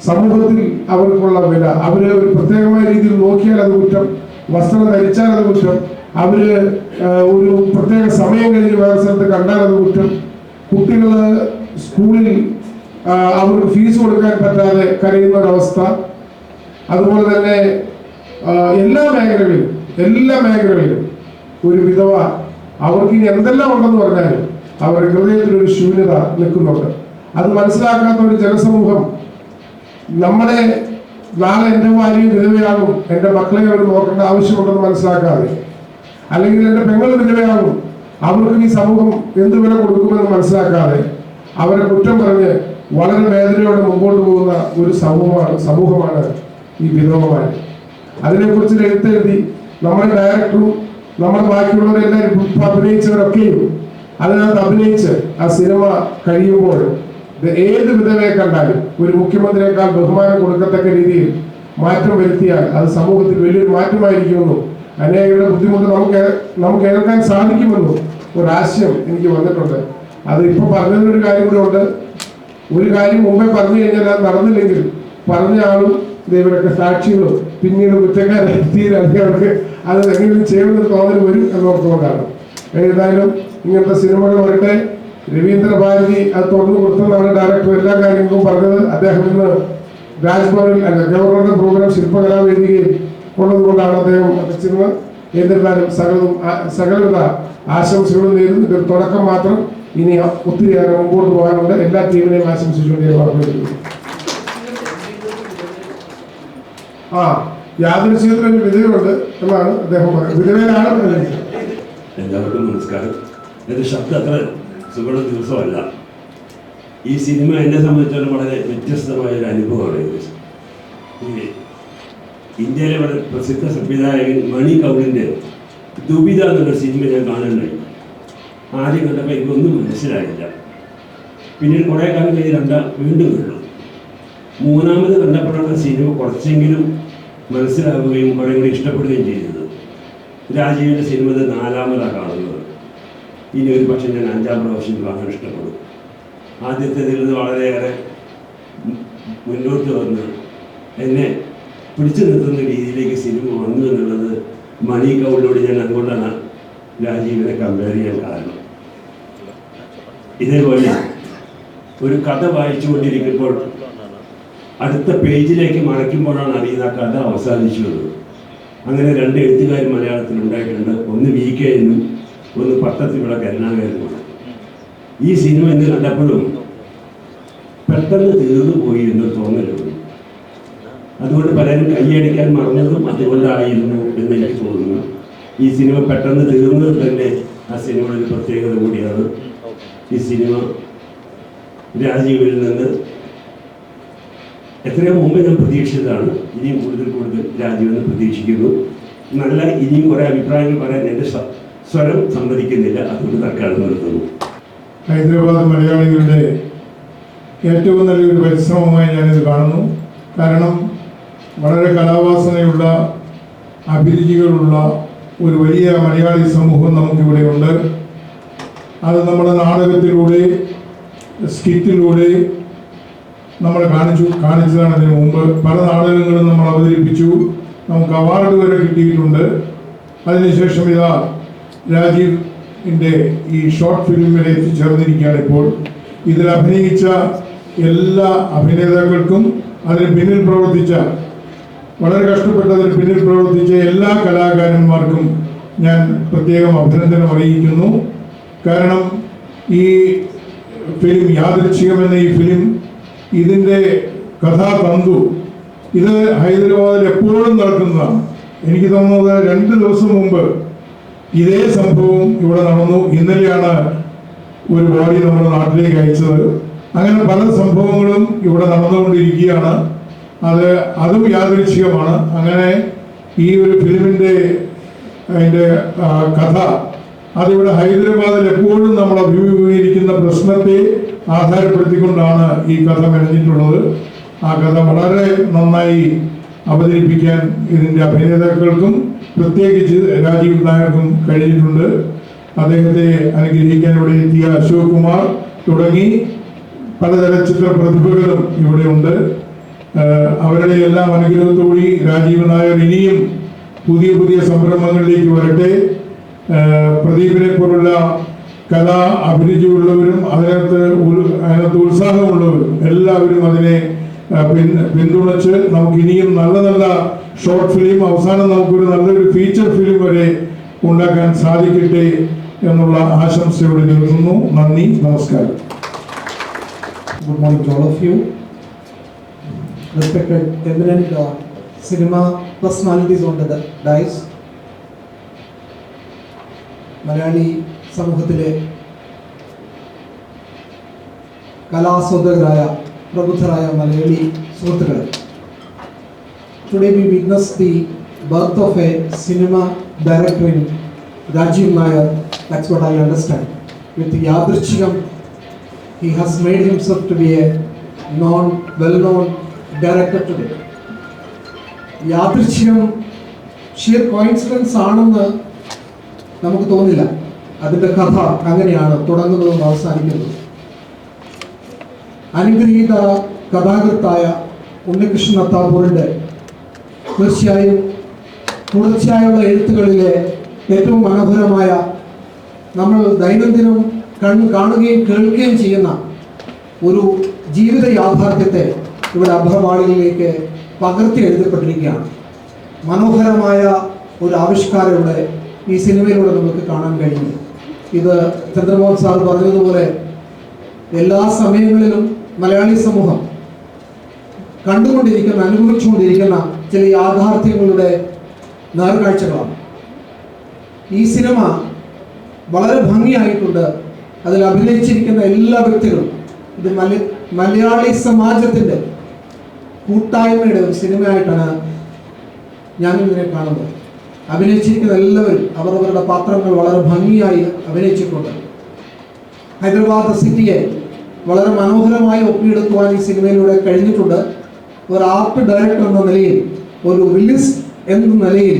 സമൂഹത്തിൽ അവർക്കുള്ള വില, അവര് ഒരു പ്രത്യേകമായ രീതിയിൽ നോക്കിയാൽ അത് കുറ്റം, വസ്ത്രം ധരിച്ചാൽ അത് കുറ്റം, അവര് ഒരു പ്രത്യേക സമയം കഴിഞ്ഞ് വേറെ സ്ഥലത്ത് കണ്ടാൽ അത് കുറ്റം, കുട്ടികൾ സ്കൂളിൽ അവർക്ക് ഫീസ് കൊടുക്കാൻ പറ്റാതെ കരയുന്ന ഒരവസ്ഥ, അതുപോലെ തന്നെ എല്ലാ മേഖലകളിലും ഒരു വിധവ അവർക്ക് ഇനി എന്തെല്ലാം ഉണ്ടെന്ന് പറഞ്ഞാലും അവരുടെ ഹൃദയത്തിലൊരു ശൂന്യത നിൽക്കുന്നുണ്ട്. അത് മനസ്സിലാക്കാത്ത ഒരു ജനസമൂഹം നമ്മുടെ നാളെ എൻ്റെ ഭാര്യയും വിധവയാകും, എൻ്റെ മക്കളെ അവർ നോക്കേണ്ട ആവശ്യമുണ്ടെന്ന് മനസ്സിലാക്കാതെ, അല്ലെങ്കിൽ എൻ്റെ പെങ്ങൾ വിധവയാകും, അവർക്ക് ഈ സമൂഹം എന്ത് വില കൊടുക്കുമെന്ന് മനസ്സിലാക്കാതെ അവരെ കുറ്റം പറഞ്ഞ് വളരെ വേദനയോടെ മുമ്പോട്ട് പോകുന്ന ഒരു സമൂഹമാണ് ഈ വിധവമാർ. അതിനെക്കുറിച്ച് എഴുത്തെഴുതി നമ്മുടെ ഡയറക്ടറും നമ്മുടെ ബാക്കിയുള്ളവരെല്ലാവരും അഭിനയിച്ചവരൊക്കെയും അതിനകത്ത് അഭിനയിച്ച് ആ സിനിമ കഴിയുമ്പോൾ ഏത് വിധവയെ കണ്ടാലും ഒരു മുഖ്യമന്ത്രിയേക്കാൾ ബഹുമാനം കൊടുക്കത്തക്ക രീതിയിൽ മാറ്റം വരുത്തിയാൽ അത് സമൂഹത്തിൽ വലിയൊരു മാറ്റമായിരിക്കുമെന്നും അനേകരുടെ ബുദ്ധിമുട്ട് നമുക്ക് കേൾക്കാൻ സാധിക്കുമെന്നും ഒരാശയം എനിക്ക് വന്നിട്ടുണ്ട്. അത് ഇപ്പോൾ പറഞ്ഞതിനൊരു കാര്യം കൂടെ ഉണ്ട്. ഒരു കാര്യം മുമ്പേ പറഞ്ഞു കഴിഞ്ഞാൽ അത് നടന്നില്ലെങ്കിൽ പറഞ്ഞ ആളും ഇവരൊക്കെ സാക്ഷികളും പിന്നീട് കുറ്റക്കാരെത്തിയില്ലെങ്കിൽ അവർക്ക് അത് എങ്ങനെയും ചെയ്യണമെന്ന് തോന്നൽ വരും എന്നോർത്തുകൊണ്ടാണ്. ഏതായാലും ഇങ്ങനത്തെ സിനിമകൾ വരട്ടെ. രവീന്ദ്ര ഭാരതി അത് തുറന്നു കൊടുത്തതാണ് ഡയറക്ടർ എല്ലാ കാര്യങ്ങളും പറഞ്ഞത്. അദ്ദേഹം ഇന്ന് രാജ്ഭവനിൽ അല്ല ഗവർണറുടെ പ്രോഗ്രാം ശില്പകലാവേദികയിൽ ഉള്ളതുകൊണ്ടാണ് അദ്ദേഹം എത്തിച്ചിരുന്നത്. എന്നിരുന്നാലും സകലവിധ ആശംസകളും നേരുന്നു. ഇതൊരു തുടക്കം മാത്രം. ഇനി ഒത്തിരി മുമ്പോട്ട് പോകാനുണ്ട്. എല്ലാ ടീമിനെയും ആശംസിച്ചുകൊണ്ട് ഞാൻ പറഞ്ഞു. യാദൃശ്യത്തിനൊരു വിധവയുണ്ട് എന്നാണ് അദ്ദേഹം പറയുന്നത്. വിധവയിലാണ്.
എല്ലാവർക്കും നമസ്കാരം. എൻ്റെ ശബ്ദം അത്ര സുഖമുള്ള ദിവസമല്ല. ഈ സിനിമ എന്നെ സംബന്ധിച്ചിടത്തോളം വളരെ വ്യത്യസ്തമായ ഒരു അനുഭവമാണ്. ഈ ഇന്ത്യയിലെ വളരെ പ്രസിദ്ധ സംവിധായകൻ മണി കൗളിൻ്റെ ദുബിത എന്നുള്ള സിനിമ ഞാൻ കാണാനായി. ആദ്യം കണ്ടപ്പോൾ എനിക്കൊന്നും മനസ്സിലായില്ല. പിന്നീട് കുറേ കാലം കഴിഞ്ഞ് വീണ്ടും കണ്ടു. മൂന്നാമത് കണ്ടപ്പോഴാണ് സിനിമ കുറച്ചെങ്കിലും മനസ്സിലാവുകയും കുറേ കൂടി ഇഷ്ടപ്പെടുകയും ചെയ്തത്. രാജീവിൻ്റെ സിനിമ നാലാമതാണ് കാണുന്നത്. ഇനി ഒരു പക്ഷേ ഞാൻ 5-ാം പ്രാവശ്യം കാണാൻ ഇഷ്ടപ്പെടും. ആദ്യത്തേതിൽ നിന്ന് വളരെയേറെ മുന്നോട്ട് വന്ന് എന്നെ പിടിച്ചു നിർത്തുന്ന രീതിയിലേക്ക് സിനിമ വന്നു എന്നുള്ളത് മണി കൗളിനോട് ഞാൻ അതുകൊണ്ടാണ് രാജീവിനെ കമ്പയർ ചെയ്യാൻ കാരണം. ഇതേപോലെ ഒരു കഥ വായിച്ചുകൊണ്ടിരിക്കുമ്പോൾ അടുത്ത പേജിലേക്ക് മറയ്ക്കുമ്പോഴാണ് അറിയുന്ന ആ കഥ അവസാനിച്ചത്. അങ്ങനെ 2 എഴുത്തുകാർ മലയാളത്തിൽ ഉണ്ടായിട്ടുണ്ട്. ഒന്ന് VK എന്നും ഒന്ന് പട്ടത്തിലുള്ള കരുണാകരനുമാണ്. ഈ സിനിമ ഇന്ന് കണ്ടപ്പോഴും പെട്ടെന്ന് തീർന്നു പോയി എന്നൊരു തോന്നലുണ്ട്. അതുകൊണ്ട് പലരും കൈയടിക്കാൻ മറന്നതും അതുകൊണ്ടായിരുന്നു എന്ന് എനിക്ക് തോന്നുന്നു. ഈ സിനിമ പെട്ടെന്ന് തീർന്നത് തന്നെ ആ സിനിമയുടെ ഒരു പ്രത്യേകത കൂടിയാണ്. ഈ സിനിമ രാജീവിൽ നിന്ന് എത്രയോ മുമ്പ് ഞാൻ പ്രതീക്ഷിച്ചതാണ്. ഇനിയും കൂടുതൽ രാജീവെന്ന് പ്രതീക്ഷിക്കുന്നു. നല്ല ഇനിയും കുറേ അഭിപ്രായങ്ങൾ പറയാൻ എൻ്റെ സ്വരം സമ്മതിക്കുന്നില്ല. അതുകൊണ്ട് തൽക്കാലം നിർത്തുന്നു.
ഹൈദരാബാദ് മലയാളികളുടെ ഏറ്റവും നല്ലൊരു പരിശ്രമമായി ഞാനിത് കാണുന്നു. കാരണം വളരെ കലാവാസനയുള്ള അഭിരുചികളുള്ള ഒരു വലിയ മലയാളി സമൂഹം നമുക്കിവിടെ ഉണ്ട്. അത് നമ്മുടെ നാടകത്തിലൂടെ സ്കിറ്റിലൂടെ നമ്മൾ കാണിച്ചതാണ്. അതിന് മുമ്പ് പല നാടകങ്ങളും നമ്മൾ അവതരിപ്പിച്ചു. നമുക്ക് അവാർഡ് വരെ കിട്ടിയിട്ടുണ്ട്. അതിനുശേഷം ഇതാ രാജീവിൻ്റെ ഈ ഷോർട്ട് ഫിലിമിൽ എത്തിച്ചേർന്നിരിക്കുകയാണ്. ഇപ്പോൾ ഇതിൽ അഭിനയിച്ച എല്ലാ അഭിനേതാക്കൾക്കും അതിന് പിന്നിൽ പ്രവർത്തിച്ച വളരെ കഷ്ടപ്പെട്ടതിന് പിന്നിൽ പ്രവർത്തിച്ച എല്ലാ കലാകാരന്മാർക്കും ഞാൻ പ്രത്യേകം അഭിനന്ദനം അറിയിക്കുന്നു. കാരണം ഈ ഫിലിം യാദൃച്ഛികമെന്ന ഈ ഫിലിം ഇതിൻ്റെ കഥാതന്തു ഇത് ഹൈദരാബാദിൽ എപ്പോഴും നടക്കുന്നതാണ്. എനിക്ക് തോന്നുന്നത് 2 ദിവസം മുമ്പ് ഇതേ സംഭവം ഇവിടെ നടന്നു. ഇന്നലെയാണ് ഒരു ബോഡി നമ്മുടെ നാട്ടിലേക്ക് അയച്ചത്. അങ്ങനെ പല സംഭവങ്ങളും ഇവിടെ നടന്നുകൊണ്ടിരിക്കുകയാണ്. അതും യാദൃച്ഛികമാണ്. അങ്ങനെ ഈ ഒരു ഫിലിമിൻ്റെ അതിൻ്റെ കഥ അതിവിടെ ഹൈദരാബാദിൽ എപ്പോഴും നമ്മൾ അഭിമുഖീകരിക്കുന്ന പ്രശ്നത്തെ ആധാരപ്പെടുത്തിക്കൊണ്ടാണ് ഈ കഥ മെനഞ്ഞിട്ടുള്ളത്. ആ കഥ വളരെ നന്നായി അവതരിപ്പിക്കാൻ ഇതിൻ്റെ അഭിനേതാക്കൾക്കും പ്രത്യേകിച്ച് രാജീവ് നായർക്കും കഴിഞ്ഞിട്ടുണ്ട്. അദ്ദേഹത്തെ അനുഗ്രഹിക്കാൻ ഇവിടെ എത്തിയ അശോക് കുമാർ തുടങ്ങി പല ചലച്ചിത്ര പ്രതിഭകളും ഇവിടെ ഉണ്ട്. അവരുടെ എല്ലാം അനുഗ്രഹത്തോടെ രാജീവ് നായർ ഇനിയും പുതിയ സംരംഭങ്ങളിലേക്ക് വരട്ടെ. പ്രദീപിനെ പോലുള്ള കലാ അഭിരുചിയുള്ളവരും അതിനകത്ത് ഉത്സാഹമുള്ളവരും എല്ലാവരും അതിനെ പിന്തുണച്ച് നമുക്ക് ഇനിയും നല്ല ഷോർട്ട് ഫിലിം അവസാനം നമുക്കൊരു നല്ലൊരു ഫീച്ചർ ഫിലിം വരെ ഉണ്ടാക്കാൻ സാധിക്കട്ടെ എന്നുള്ള ആശംസയോടെ നിർത്തുന്നു. നന്ദി, നമസ്കാരം.
Good morning to all of you. Respected eminent cinema personalities on the dais. Malayali സമൂഹത്തിലെ കലാസ്വാദകരായ പ്രബുദ്ധരായ മലയാളി സുഹൃത്തുക്കളെ, today we witness the birth of a cinema director in Rajiv Nair. That's what I understand. With Yadrishchikam, he has made himself to be a well-known director today. യാദൃച്ഛികം sheer coincidence ആണെന്ന് നമുക്ക് തോന്നില്ല. അതിൻ്റെ കഥ അങ്ങനെയാണ് തുടങ്ങുന്നതും അവസാനിക്കുന്നതും. അനുഗ്രഹീത കഥാകൃത്തായ ഉണ്ണികൃഷ്ണൻ അത്താപൂരിൻ്റെ തീർച്ചയായും തുടർച്ചയായുള്ള എഴുത്തുകളിലെ ഏറ്റവും മനോഹരമായ, നമ്മൾ ദൈനംദിനം കാണുകയും കേൾക്കുകയും ചെയ്യുന്ന ഒരു ജീവിത യാഥാർത്ഥ്യത്തെ ഇവിടെ അഭ്രവാളികളിലേക്ക് പകർത്തി എഴുതപ്പെട്ടിരിക്കുകയാണ്. മനോഹരമായ ഒരു ആവിഷ്കാരം ഇവിടെ ഈ സിനിമയിലൂടെ നമുക്ക് കാണാൻ കഴിയും. ഇത് ചന്ദ്രമോഹൻ സാർ പറഞ്ഞതുപോലെ എല്ലാ സമയങ്ങളിലും മലയാളി സമൂഹം കണ്ടുകൊണ്ടിരിക്കുന്ന, അനുഭവിച്ചുകൊണ്ടിരിക്കുന്ന ചില യാഥാർത്ഥ്യങ്ങളുടെ നേർക്കാഴ്ചകളാണ്. ഈ സിനിമ വളരെ ഭംഗിയായിട്ടുണ്ട്. അതിൽ അഭിനയിച്ചിരിക്കുന്ന എല്ലാ വ്യക്തികളും ഇത് മലയാളി സമാജത്തിൻ്റെ കൂട്ടായ്മയുടെ ഒരു സിനിമയായിട്ടാണ് ഞാനിതിനെ കാണുന്നത്. അഭിനയിച്ചിരിക്കുന്ന എല്ലാവരും അവരവരുടെ പാത്രങ്ങൾ വളരെ ഭംഗിയായി അഭിനയിച്ചിട്ടുണ്ട്. ഹൈദരാബാദ് സിറ്റിയെ വളരെ മനോഹരമായി ഒപ്പിയെടുക്കുവാൻ ഈ സിനിമയിലൂടെ കഴിഞ്ഞിട്ടുണ്ട്. ഒരു ആർട്ട് ഡയറക്ടർ എന്ന നിലയിൽ, ഒരു റിലീസ് എന്ന നിലയിൽ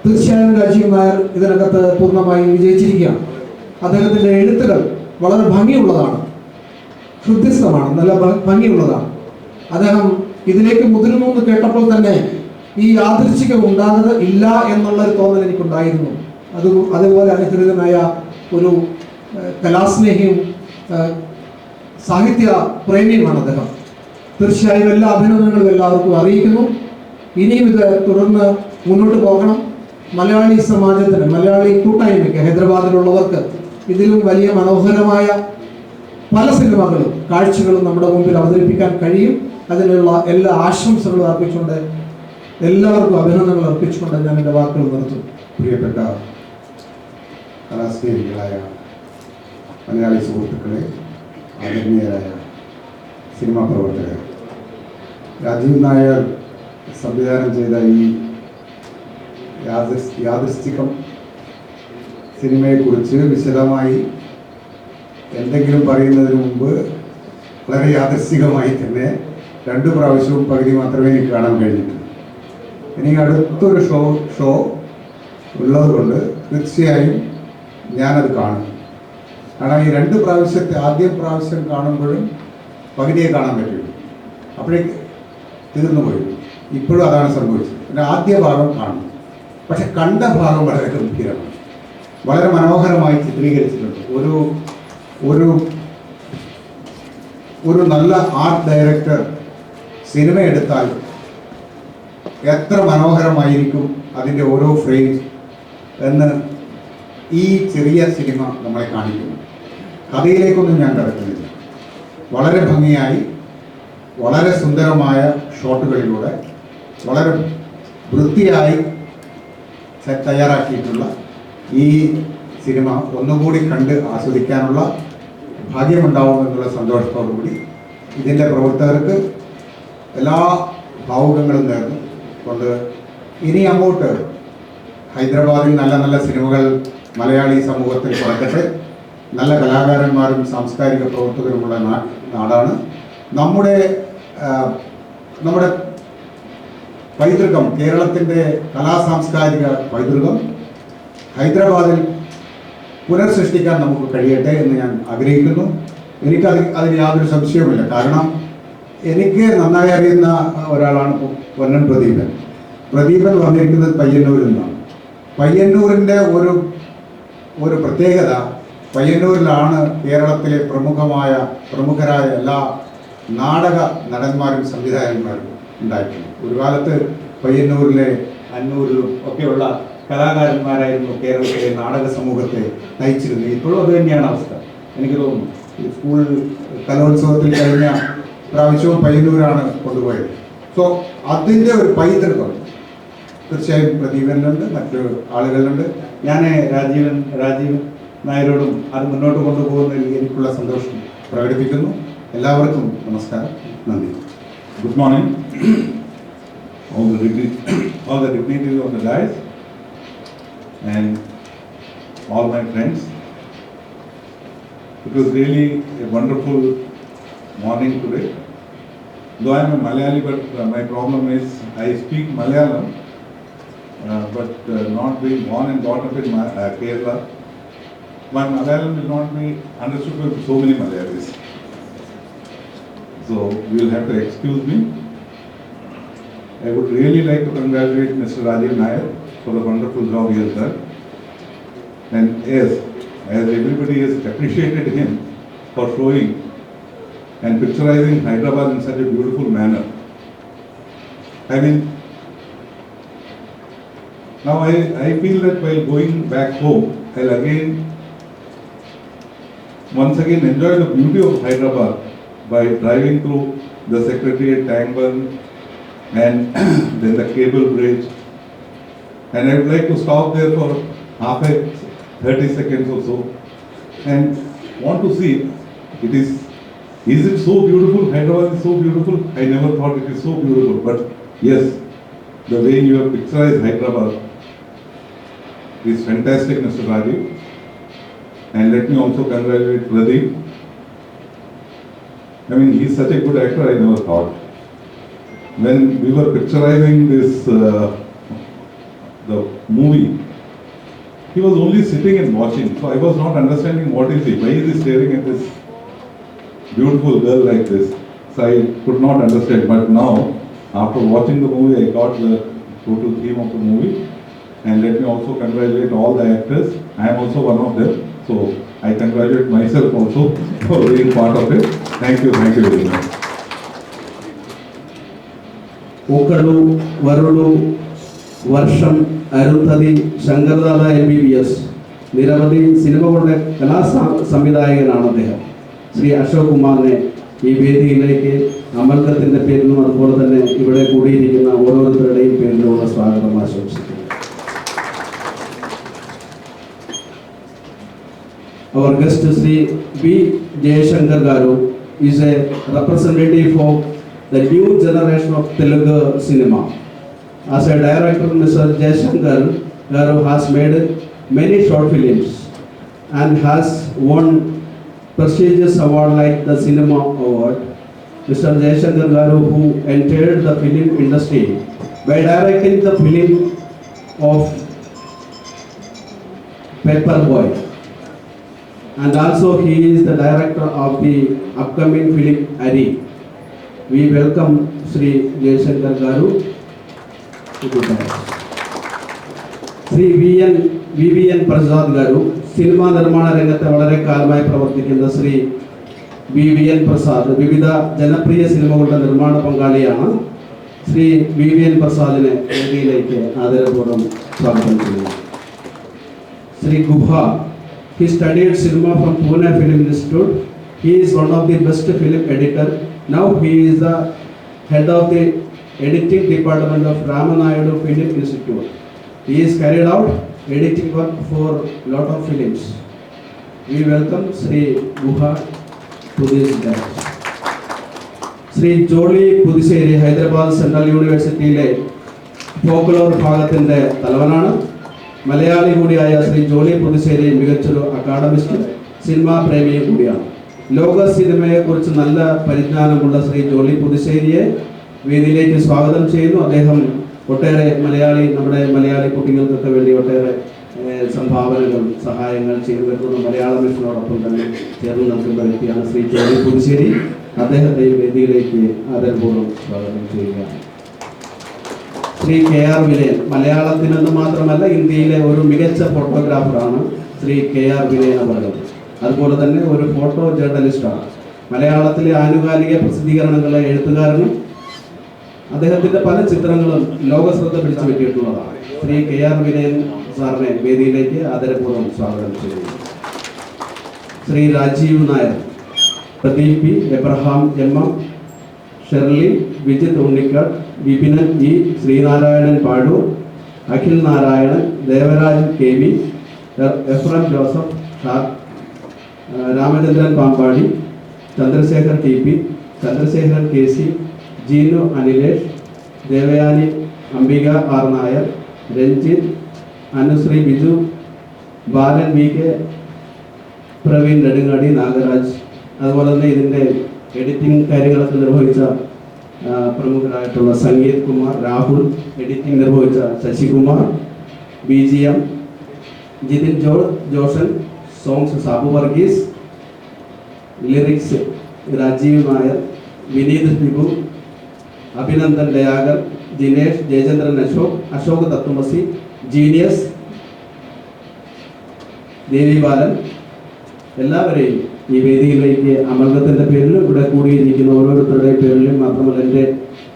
തീർച്ചയായും രാജീവ് നായർ ഇതിനകത്ത് പൂർണ്ണമായും വിജയിച്ചിരിക്കുകയാണ്. അദ്ദേഹത്തിൻ്റെ എഴുത്തുകൾ വളരെ ഭംഗിയുള്ളതാണ്, ഹൃദ്യസ്ഥമാണ്, നല്ല ഭംഗിയുള്ളതാണ്. അദ്ദേഹം ഇതിലേക്ക് മുതിരുന്നു എന്ന് കേട്ടപ്പോൾ തന്നെ ഈ യാദൃച്ഛികം ഉണ്ടാകുന്നത് ഇല്ല എന്നുള്ളൊരു തോന്നൽ എനിക്കുണ്ടായിരുന്നു. അതുപോലെ അനുഗ്രഹീതനായ ഒരു കലാസ്നേഹിയും സാഹിത്യ പ്രേമിയുമാണ് അദ്ദേഹം. തീർച്ചയായും എല്ലാ അഭിനന്ദനങ്ങളും എല്ലാവർക്കും അറിയിക്കുന്നു. ഇനിയും ഇത് തുടർന്ന് മുന്നോട്ട് പോകണം. മലയാളി സമാജത്തിന്, മലയാളി കൂട്ടായ്മയ്ക്ക്, ഹൈദരാബാദിലുള്ളവർക്ക് ഇതിലും വലിയ മനോഹരമായ പല സിനിമകളും കാഴ്ചകളും നമ്മുടെ മുമ്പിൽ അവതരിപ്പിക്കാൻ കഴിയും. അതിനുള്ള എല്ലാ ആശംസകളും അർപ്പിച്ചുകൊണ്ട്, എല്ലാവർക്കും അഭിനന്ദനങ്ങൾ അർപ്പിച്ചുകൊണ്ട് ഞാൻ എൻ്റെ വാക്കുകൾ നിർത്തുന്നു.
പ്രിയപ്പെട്ട കലാസ്നേഹികളായ മലയാളി സുഹൃത്തുക്കളെ, ആദരണീയരായ സിനിമാ പ്രവർത്തകർ, രാജീവ് നായർ സംവിധാനം ചെയ്ത ഈ യാദൃശ്ചികം സിനിമയെക്കുറിച്ച് വിശദമായി എന്തെങ്കിലും പറയുന്നതിന് മുമ്പ് വളരെ യാദൃശ്ചികമായി തന്നെ 2 പ്രാവശ്യവും പകുതി മാത്രമേ എനിക്ക് കാണാൻ കഴിഞ്ഞിട്ടുള്ളൂ. ഇനി അടുത്തൊരു ഷോ ഉള്ളതുകൊണ്ട് തീർച്ചയായും ഞാനത് കാണും. കാരണം ഈ 2 പ്രാവശ്യത്തെ ആദ്യം പ്രാവശ്യം കാണുമ്പോഴും പകുതിയെ കാണാൻ പറ്റുള്ളൂ, അപ്പോഴേക്ക് തീർന്നു പോയി. ഇപ്പോഴും അതാണ് സംഭവിച്ചത്. പിന്നെ ആദ്യ ഭാഗം കാണും, പക്ഷെ കണ്ട ഭാഗം വളരെ ഗംഭീരമാണ്, വളരെ മനോഹരമായി ചിത്രീകരിച്ചിട്ടുണ്ട്. ഒരു നല്ല ആർട്ട് ഡയറക്ടർ സിനിമ എടുത്താൽ എത്ര മനോഹരമായിരിക്കും അതിൻ്റെ ഓരോ ഫ്രെയിം എന്ന് ഈ ചെറിയ സിനിമ നമ്മളെ കാണിക്കുന്നു. കഥയിലേക്കൊന്നും ഞാൻ കടക്കുന്നില്ല. വളരെ ഭംഗിയായി, വളരെ സുന്ദരമായ ഷോട്ടുകളിലൂടെ വളരെ വൃത്തിയായി തയ്യാറാക്കിയിട്ടുള്ള ഈ സിനിമ ഒന്നുകൂടി കണ്ട് ആസ്വദിക്കാനുള്ള ഭാഗ്യമുണ്ടാവുമെന്നുള്ള സന്തോഷത്തോടുകൂടി ഇതിൻ്റെ പ്രവർത്തകർക്ക് എല്ലാ ഭാവുകങ്ങളും നേർന്നു കൊണ്ട് ഇനി അങ്ങോട്ട് ഹൈദരാബാദിൽ നല്ല നല്ല സിനിമകൾ മലയാളി സമൂഹത്തിൽ പുറക്കട്ടെ. നല്ല കലാകാരന്മാരും സാംസ്കാരിക പ്രവർത്തകരുമുള്ള നാടാണ് നമ്മുടെ പൈതൃകം, കേരളത്തിൻ്റെ കലാസാംസ്കാരിക പൈതൃകം ഹൈദരാബാദിൽ പുനർസൃഷ്ടിക്കാൻ നമുക്ക് കഴിയട്ടെ എന്ന് ഞാൻ ആഗ്രഹിക്കുന്നു. അതിന് യാതൊരു സംശയവുമില്ല. കാരണം എനിക്ക് നന്നായി അറിയുന്ന ഒരാളാണ് പൊന്നൻ പ്രദീപൻ. പ്രദീപൻ വന്നിരിക്കുന്നത് പയ്യന്നൂരിൽ നിന്നാണ്. പയ്യന്നൂരിൻ്റെ ഒരു പ്രത്യേകത, പയ്യന്നൂരിലാണ് കേരളത്തിലെ പ്രമുഖരായ എല്ലാ നാടക നടന്മാരും സംവിധായകന്മാരും ഉണ്ടായിട്ടുണ്ട്. ഒരു കാലത്ത് പയ്യന്നൂരിലെ അന്നൂരിലും ഒക്കെയുള്ള കലാകാരന്മാരായിരുന്നു കേരളത്തിലെ നാടക സമൂഹത്തെ നയിച്ചിരുന്നത്. ഇപ്പോഴും അത് തന്നെയാണ് അവസ്ഥ. എനിക്ക് തോന്നുന്നു സ്കൂൾ കലോത്സവത്തിൽ കഴിഞ്ഞ പ്രാവശ്യവും പയ്യന്നൂരാണ് കൊണ്ടുപോയത്. സോ അതിൻ്റെ ഒരു പൈതൃകം തീർച്ചയായും പ്രദീപനുണ്ട്, മറ്റു ആളുകളുണ്ട്. ഞാൻ രാജീവ് നായരോടും അത് മുന്നോട്ട് കൊണ്ടുപോകുന്നതിൽ എനിക്കുള്ള സന്തോഷം പ്രകടിപ്പിക്കുന്നു. എല്ലാവർക്കും നമസ്കാരം, നന്ദി.
Good morning, all the dignitaries on the dais and all my friends. It was really a wonderful morning today. Though I am a Malayali, but my problem is I speak Malayalam, but not being born and brought up in Kerala, my Malayalam will not be understood by so many Malayalis. So you will have to excuse me. I would really like to congratulate Mr. Rajiv Nair for the wonderful job he has done. And yes, as everybody has appreciated him for showing and picturizing Hyderabad in such a beautiful manner. I mean, now I feel that while going back home, I'll once again enjoy the beauty of Hyderabad by driving through the Secretariat Tank Bund and then the cable bridge. And I would like to stop there for 30 seconds or so and want to see is it so beautiful? Hyderabad is so beautiful. I never thought it is so beautiful, but yes, the way you have picturized Hyderabad is fantastic, Mr. Rajiv. And let me also congratulate Pradeep. I mean, he's such a good actor, I never thought. When we were picturizing this, the movie, he was only sitting and watching. So I was not understanding what is he, why is he staring at this beautiful girl like this. So I could not understand. But now, after watching the movie, I got the total theme of the movie. And let me also congratulate all the actors. I am also one of them. So I congratulate myself also for being part of it. Thank you very much.
പൂക്കളു വരളു വർഷം Arundhati ശങ്കർദാദ MBBS നിരവധി സിനിമകളുടെ സംവിധായകനാണ് അദ്ദേഹം. ശ്രീ അശോക് കുമാറിനെ ഈ വേദിയിലേക്ക് അമൽക്കത്തിൻ്റെ പേരിലും അതുപോലെ തന്നെ ഇവിടെ കൂടിയിരിക്കുന്ന ഓരോരുത്തരുടെയും പേരിലുള്ള സ്വാഗതം ആശംസിക്കുന്നു. Our guest Sri B. Jayashankar Garu is a representative of the new generation of Telugu cinema. As a director, Mr. Jayashankar Garu has made many short films and has won prestigious awards like the Cinema Award. Mr. Jayashankar Garu, who entered the film industry by directing the film of Paperboy. And also he is the director of the upcoming film Ari. We welcome Sri Jayashankar Garu to the dais. Sri VVN Prasad Garu, cinema നിർമ്മാണ രംഗത്ത് വളരെ കാലമായി പ്രവർത്തിക്കുന്ന Shri VVN Prasad വിവിധ ജനപ്രിയ സിനിമകളുടെ നിർമ്മാണ പങ്കാളിയാണ്. Shri VVN പ്രസാദിനെ വേദിയിലേക്ക് ആദരപൂർവ്വം സ്വാഗതം ചെയ്യുന്നു. ശ്രീ ഗുഹ, he studied cinema from Pune Film Institute. He is one of the best film editor. Now he is the head of the editing department of Ramanayadu Film Institute. He has carried out editing work for lot of films. We welcome Sri Guha to this dais. Sri Jolly Pudiseri, Hyderabad Central University folklore ഭാഗത്തിൻ്റെ തലവനാണ്. Malayali കൂടിയായ ശ്രീ ജോളി പുതുശ്ശേരി മികച്ചൊരു അക്കാഡമിസ്റ്റും cinema പ്രേമിയും കൂടിയാണ്. ലോക സിനിമയെക്കുറിച്ച് നല്ല പരിജ്ഞാനമുള്ള ശ്രീ ജോളി പുതുശ്ശേരിയെ വേദിയിലേക്ക് സ്വാഗതം ചെയ്യുന്നു. അദ്ദേഹം ഒട്ടേറെ നമ്മുടെ മലയാളി കുട്ടികൾക്കൊക്കെ വേണ്ടി ഒട്ടേറെ സംഭാവനകൾ സഹായങ്ങൾ ചെയ്തു വരുന്ന മലയാള മിഷനോടൊപ്പം തന്നെ ചേർന്ന് നിൽക്കുന്ന വ്യക്തിയാണ് ശ്രീ ജോളി പുതുശ്ശേരി. അദ്ദേഹത്തെ വേദിയിലേക്ക് ആദരപൂർവ്വം സ്വാഗതം ചെയ്യുകയാണ്. ശ്രീ KR വിനയൻ, മലയാളത്തിനെന്ന് മാത്രമല്ല ഇന്ത്യയിലെ ഒരു മികച്ച ഫോട്ടോഗ്രാഫറാണ് ശ്രീ KR വിനയൻ അവர்கள். അതുപോലെ തന്നെ ഒരു ഫോട്ടോ ജേർണലിസ്റ്റാണ്. മലയാളത്തിലെ ആനുകാലിക പ്രസിദ്ധീകരണങ്ങളിലെ എഴുത്തുകാരനും അദ്ദേഹത്തിൻ്റെ പല ചിത്രങ്ങളും ലോക ശ്രദ്ധ പിടിച്ചു പറ്റിയിട്ടുള്ളതാണ്. ശ്രീ KR വിനയൻ സാറിനെ വേദിയിലേക്ക് ആദരപൂർവ്വം സ്വാഗതം ചെയ്യുന്നു. Shri Rajeev Nair, Pradeep P, Abraham MM, Shirley, Vijith Unnikar, Vipinan E, Sreenarayanan Pazhoor, Akhil Narayanan, Devaraj KV, Ephraim Joseph, Ramachandran Pampady, Chandrasekhar TP, Chandrasekharan KC, Jeenu Anilesh, Devayani Ambika R Nair, Ranjith, Anusree Biju, Balan VK, Praveen Nedungadi, Nagaraj. അതുപോലെ തന്നെ ഇതിൻ്റെ എഡിറ്റിംഗ് കാര്യങ്ങളൊക്കെ നിർവഹിച്ച പ്രമുഖരായിട്ടുള്ള സംഗീത് കുമാർ, രാഹുൽ, എഡിറ്റിംഗ് നിർവഹിച്ച Sasikumar, BGM Jithin Joshan, songs Sabu Varghese, lyrics Rajeev Nair, Vineeth Bibu, Abhinandan Dayakar, Jinesh, Jayachandran Ashok, Ashok തത്വമസി, ജീനിയസ്, ദേവി ബാലൻ, എല്ലാവരെയും ഈ വേദിയിലേക്ക് അമർഗത്തിൻ്റെ പേരിലും ഇവിടെ കൂടിയിരിക്കുന്ന ഓരോരുത്തരുടെയും പേരിലും മാത്രമല്ല എൻ്റെ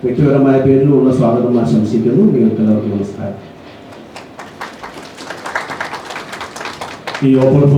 വ്യക്തിപരമായ പേരിലുമുള്ള സ്വാഗതം ആശംസിക്കുന്നു. നിങ്ങൾക്ക് എല്ലാവർക്കും നമസ്കാരം.
ഈ ഓപ്പൺ